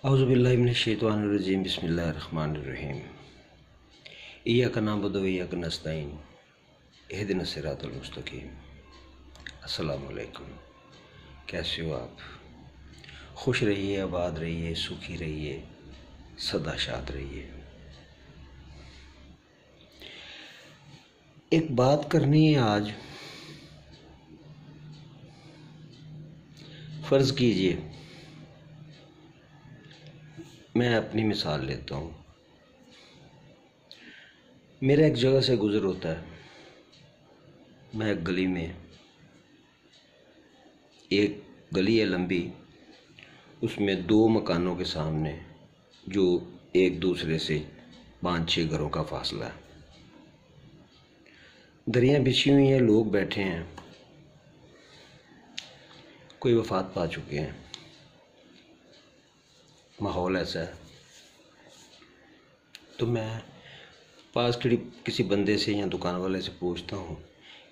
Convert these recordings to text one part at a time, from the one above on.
औज़ुबिल्लाहि मिनश्शैतानिर्रजीम बिस्मिल्लाहिर्रहमानिर्रहीम इय्याका नअबुदु व इय्याका नस्तईन इहदिनस सिरातल मुस्तकीम। अस्सलामु अलैकुम। कैसे हो आप? खुश रहिए, आबाद रहिए, सुखी रहिए, सदा शाद रहिए। एक बात करनी है आज। फ़र्ज़ कीजिए मैं अपनी मिसाल लेता हूँ। मेरा एक जगह से गुज़र होता है। मैं एक गली में, एक गली है लंबी, उसमें दो मकानों के सामने जो एक दूसरे से 5-6 घरों का फासला है। दरियाँ बिछी हुई हैं, लोग बैठे हैं, कोई वफ़ात पा चुके हैं। माहौल ऐसा है। तो मैं पास खड़ी किसी बंदे से या दुकान वाले से पूछता हूँ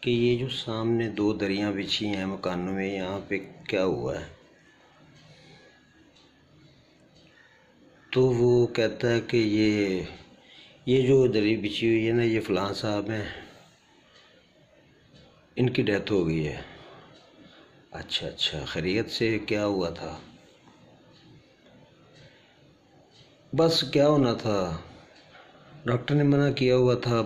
कि ये जो सामने दो दरियाँ बिछी हैं मकानों में, यहाँ पे क्या हुआ है? तो वो कहता है कि ये जो दरी बिछी हुई है ना, ये फ़लाँ साहब हैं, इनकी डेथ हो गई है। अच्छा, खैरियत से? क्या हुआ था? बस क्या होना था, डॉक्टर ने मना किया हुआ था,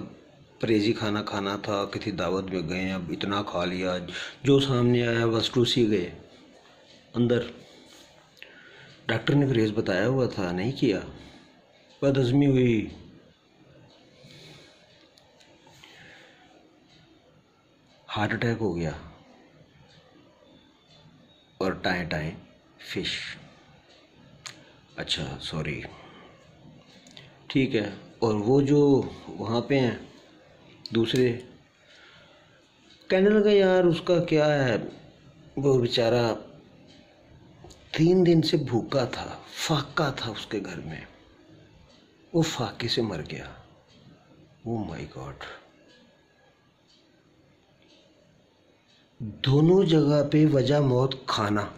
परहेजी खाना खाना था, किसी दावत में गए, अब इतना खा लिया, जो सामने आया बस टूसी गए अंदर। डॉक्टर ने परहेज बताया हुआ था, नहीं किया, बदहज़मी हुई, हार्ट अटैक हो गया और टाएं फिश। अच्छा सॉरी, ठीक है। और वो जो वहाँ पे हैं दूसरे, कहने लगा यार उसका क्या है, वो बेचारा 3 दिन से भूखा था, फाका था उसके घर में, वो फाके से मर गया। Oh my God. दोनों जगह पे वजह मौत खाना,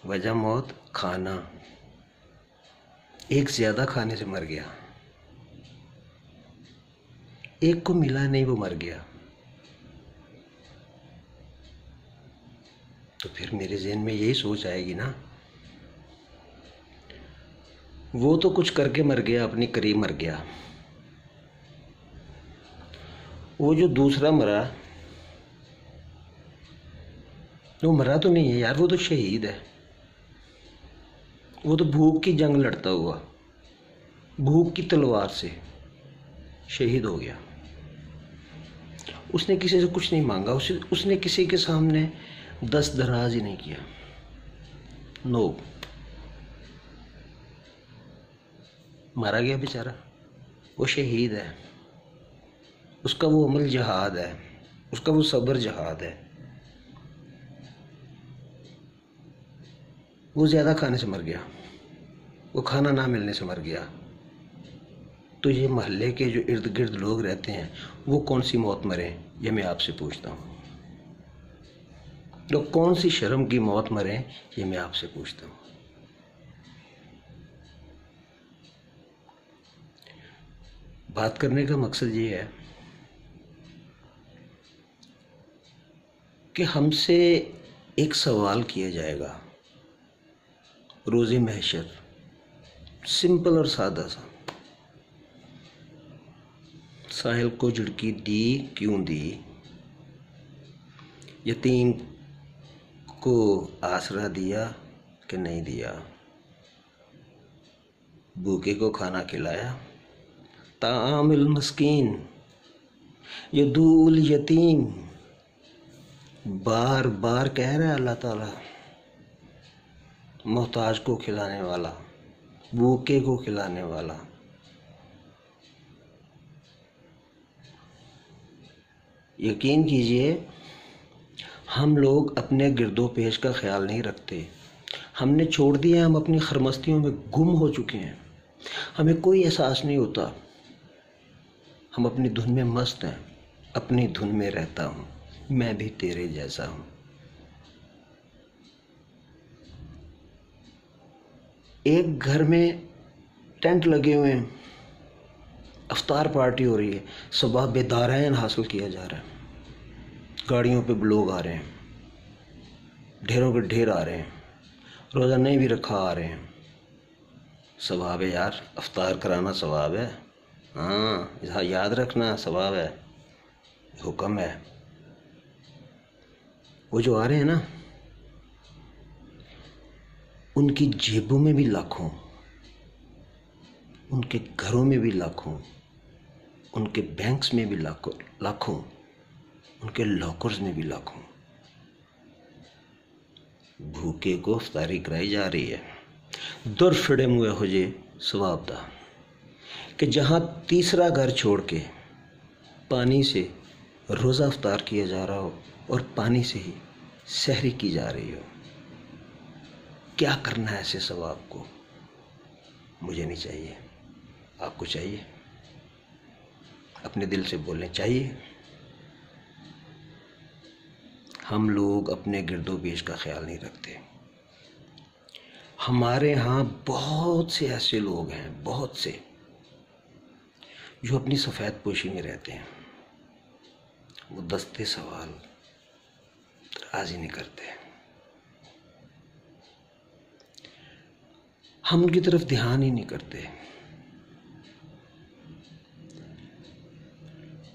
वजह मौत खाना। एक ज़्यादा खाने से मर गया, एक को मिला नहीं, वो मर गया। तो फिर मेरे ज़हन में यही सोच आएगी ना, वो तो कुछ करके मर गया, अपनी करीब मर गया। वो जो दूसरा मरा, वो मरा तो नहीं है यार, वो तो शहीद है। वो तो भूख की जंग लड़ता हुआ, भूख की तलवार से शहीद हो गया। उसने किसी से कुछ नहीं मांगा, उसने किसी के सामने दस्त दराज ही नहीं किया। नो, मारा गया बेचारा, वो शहीद है। उसका वो अमल जहाद है, उसका वो सब्र जहाद है। वो ज़्यादा खाने से मर गया, वो खाना ना मिलने से मर गया। तो ये मोहल्ले के जो इर्द गिर्द लोग रहते हैं, वो कौन सी मौत मरे, ये मैं आपसे पूछता हूँ। तो कौन सी शर्म की मौत मरे, ये मैं आपसे पूछता हूँ। बात करने का मकसद ये है कि हमसे एक सवाल किया जाएगा रोज़े महशर, सिंपल और सादा सा। साहिल को झुड़की दी क्यों दी, यतीम को आसरा दिया कि नहीं दिया, भूखे को खाना खिलाया, तामिल मस्कीन यदूल यतीम। बार बार कह रहा है अल्लाह ताला, मोहताज को खिलाने वाला, भूखे को खिलाने वाला। यकीन कीजिए, हम लोग अपने गिरदो पेश का ख्याल नहीं रखते। हमने छोड़ दिया, हम अपनी खरमस्तियों में गुम हो चुके हैं, हमें कोई एहसास नहीं होता। हम अपनी धुन में मस्त हैं, अपनी धुन में रहता हूँ, मैं भी तेरे जैसा हूँ। एक घर में टेंट लगे हुए हैं, अफ्तार पार्टी हो रही है, सुबह बेदारैन हासिल किया जा रहा है, गाड़ियों पे लोग आ रहे हैं, ढेरों के ढेर आ रहे हैं, रोज़ा नहीं भी रखा आ रहे हैं। सवाब है यार, अफ्तार कराना सवाब है। हाँ, याद रखना, सवाब है, हुक्म है। वो जो आ रहे हैं ना, उनकी जेबों में भी लाखों, उनके घरों में भी लाखों, उनके बैंक्स में भी लाखों लाखों, उनके लॉकर्स में भी लाखों। भूखे को अफ्तारी कराई जा रही है। दुर फिड़े मुए हो जे सवाब दा कि जहाँ तीसरा घर छोड़ के पानी से रोज़ा अफ्तार किया जा रहा हो और पानी से ही सहरी की जा रही हो। क्या करना है ऐसे सवाब को? मुझे नहीं चाहिए, आपको चाहिए? अपने दिल से बोलने चाहिए। हम लोग अपने गिरदोपेश का ख्याल नहीं रखते। हमारे यहाँ बहुत से ऐसे लोग हैं, बहुत से, जो अपनी सफ़ेद पोशी में रहते हैं। वो दस्ते सवाल राज ही नहीं करते। हम उनकी तरफ ध्यान ही नहीं करते।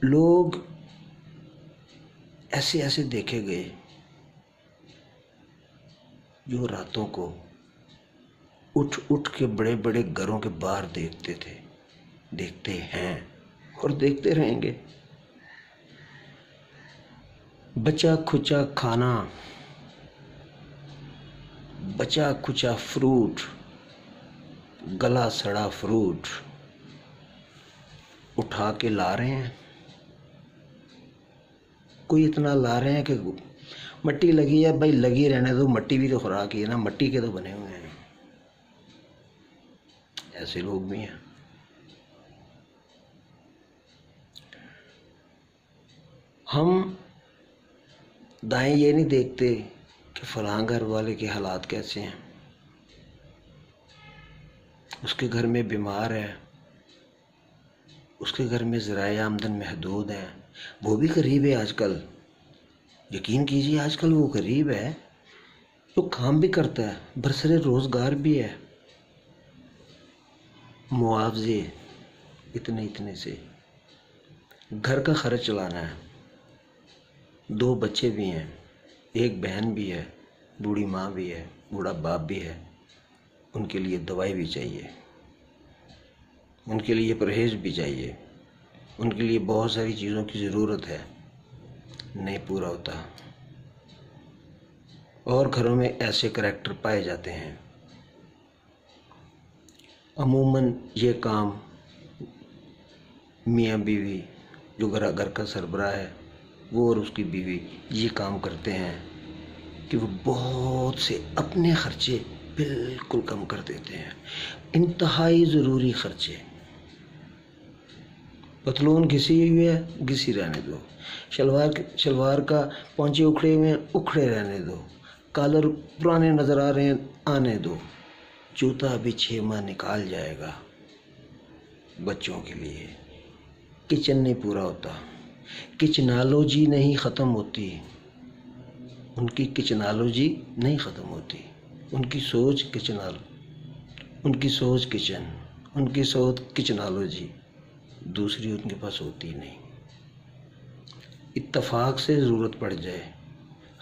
लोग ऐसे ऐसे देखे गए जो रातों को उठ उठ के बड़े बड़े घरों के बाहर देखते थे, देखते हैं और देखते रहेंगे। बचा खुचा खाना, बचा खुचा फ्रूट, गला सड़ा फ्रूट उठा के ला रहे हैं। कोई इतना ला रहे हैं कि मट्टी लगी है भाई, लगी रहने दो, मट्टी भी तो खुराक ही है ना, मट्टी के तो बने हुए हैं। ऐसे लोग भी हैं। हम दाएं ये नहीं देखते कि फलां घर वाले के हालात कैसे हैं, उसके घर में बीमार है, उसके घर में ज़राए आमदन महदूद है, वो भी गरीब है आजकल। यकीन कीजिए आजकल वो गरीब है, वो काम भी करता है, बरसरे रोज़गार भी है, मुआवजे इतने इतने से घर का खर्च चलाना है, 2 बच्चे भी हैं, एक बहन भी है, बूढ़ी माँ भी है, बूढ़ा बाप भी है, उनके लिए दवाई भी चाहिए, उनके लिए परहेज़ भी चाहिए, उनके लिए बहुत सारी चीज़ों की ज़रूरत है, नहीं पूरा होता। और घरों में ऐसे करैक्टर पाए जाते हैं। अमूमन ये काम मियाँ बीवी, जो घर का सरबराह है, वो और उसकी बीवी ये काम करते हैं कि वो बहुत से अपने खर्चे बिल्कुल कम कर देते हैं। इंतहाई ज़रूरी खर्चे। पतलून घिसी हुई है, घिसी रहने दो। शलवार का पौंचे उखड़े हुए हैं, उखड़े रहने दो। कॉलर पुराने नज़र आ रहे हैं, आने दो। जूता भी 6 माह निकाल जाएगा। बच्चों के लिए किचन नहीं पूरा होता, किचनोलॉजी नहीं ख़त्म होती, उनकी किचनोलॉजी नहीं ख़त्म होती, उनकी सोच किचन, उनकी सोच किचनोलॉजी दूसरी उनके पास होती नहीं। इत्तफाक से ज़रूरत पड़ जाए,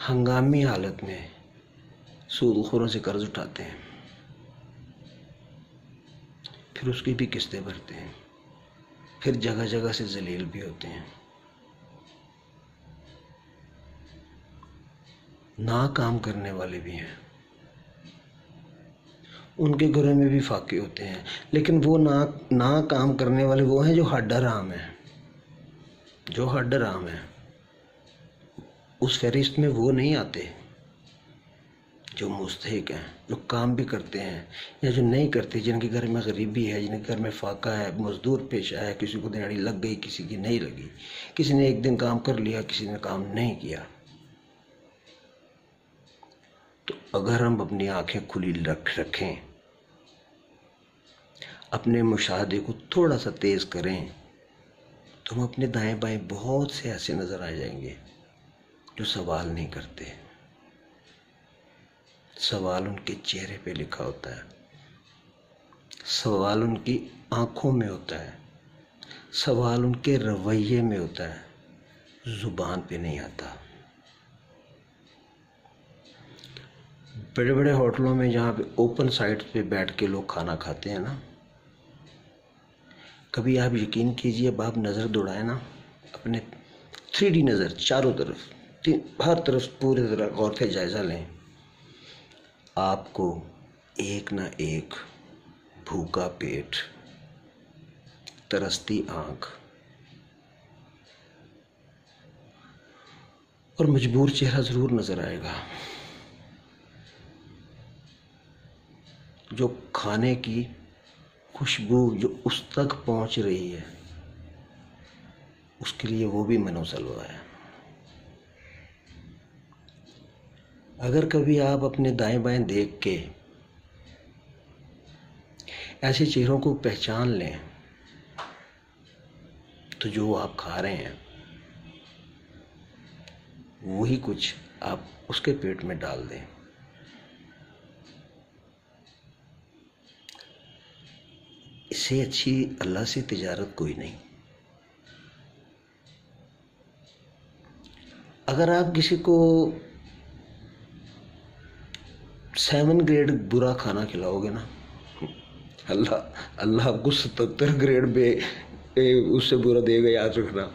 हंगामी हालत में सूदखोरों से कर्ज उठाते हैं, फिर उसकी भी किस्तें भरते हैं, फिर जगह जगह से जलील भी होते हैं। ना काम करने वाले भी हैं, उनके घरों में भी फाके होते हैं, लेकिन वो ना काम करने वाले वो हैं जो हड्ड हराम हैं, जो हड्ड हराम हैं। उस फहरिस्त में वो नहीं आते जो मुस्तहिक हैं, जो काम भी करते हैं या जो नहीं करते, जिनके घर में गरीबी है, जिनके घर में फाका है, मजदूर पेशा है, किसी को दिहाड़ी लग गई, किसी की नहीं लगी, किसी ने एक दिन काम कर लिया, किसी ने काम नहीं किया। तो अगर हम अपनी आंखें खुली रखें अपने मुशाहदे को थोड़ा सा तेज़ करें तो हम अपने दाएं बाएं बहुत से ऐसे नज़र आ जाएंगे जो सवाल नहीं करते। सवाल उनके चेहरे पे लिखा होता है, सवाल उनकी आंखों में होता है, सवाल उनके रवैये में होता है, ज़ुबान पे नहीं आता। बड़े बड़े होटलों में जहाँ पे ओपन साइड पे बैठ के लोग खाना खाते हैं ना, कभी आप यकीन कीजिए, आप नज़र दौड़ाएं ना अपने 3D नज़र चारों तरफ, हर तरफ पूरी तरह गौर से जायज़ा लें, आपको एक ना एक भूखा पेट, तरसती आँख और मजबूर चेहरा ज़रूर नज़र आएगा। जो खाने की खुशबू जो उस तक पहुंच रही है, उसके लिए वो भी मनोसलवा है। अगर कभी आप अपने दाएं बाएं देख के ऐसे चेहरों को पहचान लें तो जो आप खा रहे हैं वही कुछ आप उसके पेट में डाल दें। इससे अच्छी अल्लाह से तिजारत कोई नहीं। अगर आप किसी को 7 ग्रेड बुरा खाना खिलाओगे ना, अल्लाह आपको 77 ग्रेड में उससे बुरा देगा, याद रखना।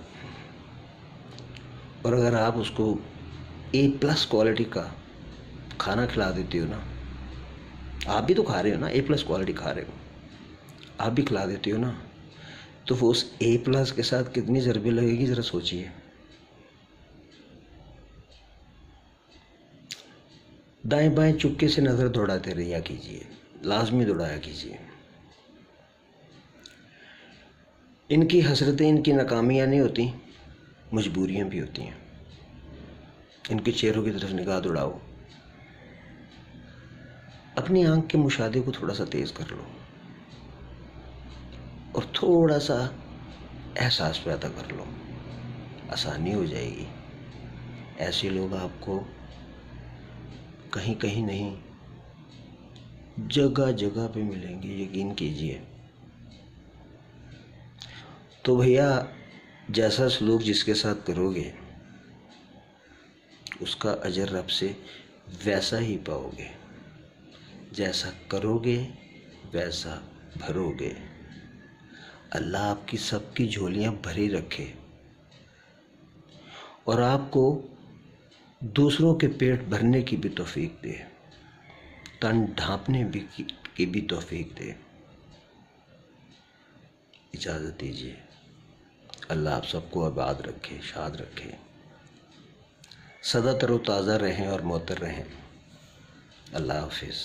और अगर आप उसको A+ क्वालिटी का खाना खिला देते हो ना, आप भी तो खा रहे हो ना, A+ क्वालिटी खा रहे हो, आप भी खिला देते हो ना, तो वो उस A+ के साथ कितनी ज़रबे लगेगी ज़रा सोचिए। दाएं बाएं चुपके से नज़र दौड़ाते रहिया कीजिए, लाजमी दौड़ाया कीजिए। इनकी हसरतें, इनकी नाकामियाँ नहीं होती, मजबूरियाँ भी होती हैं। इनके चेहरों की तरफ निगाह दौड़ाओ, अपनी आंख के मुशाहदे को थोड़ा सा तेज़ कर लो और थोड़ा सा एहसास पैदा कर लो, आसानी हो जाएगी। ऐसे लोग आपको कहीं कहीं नहीं, जगह जगह पे मिलेंगे, यकीन कीजिए। तो भैया, जैसा सलूक जिसके साथ करोगे उसका अजर रब से वैसा ही पाओगे, जैसा करोगे वैसा भरोगे। अल्लाह आपकी सबकी झोलियां भरी रखे और आपको दूसरों के पेट भरने की भी तौफीक दे, तन ढांपने की भी तौफीक दे। इजाज़त दीजिए। अल्लाह आप सबको आबाद रखे, शाद रखे, सदा तरोताज़ा रहें और मोहतर रहें। अल्लाह हाफिज़।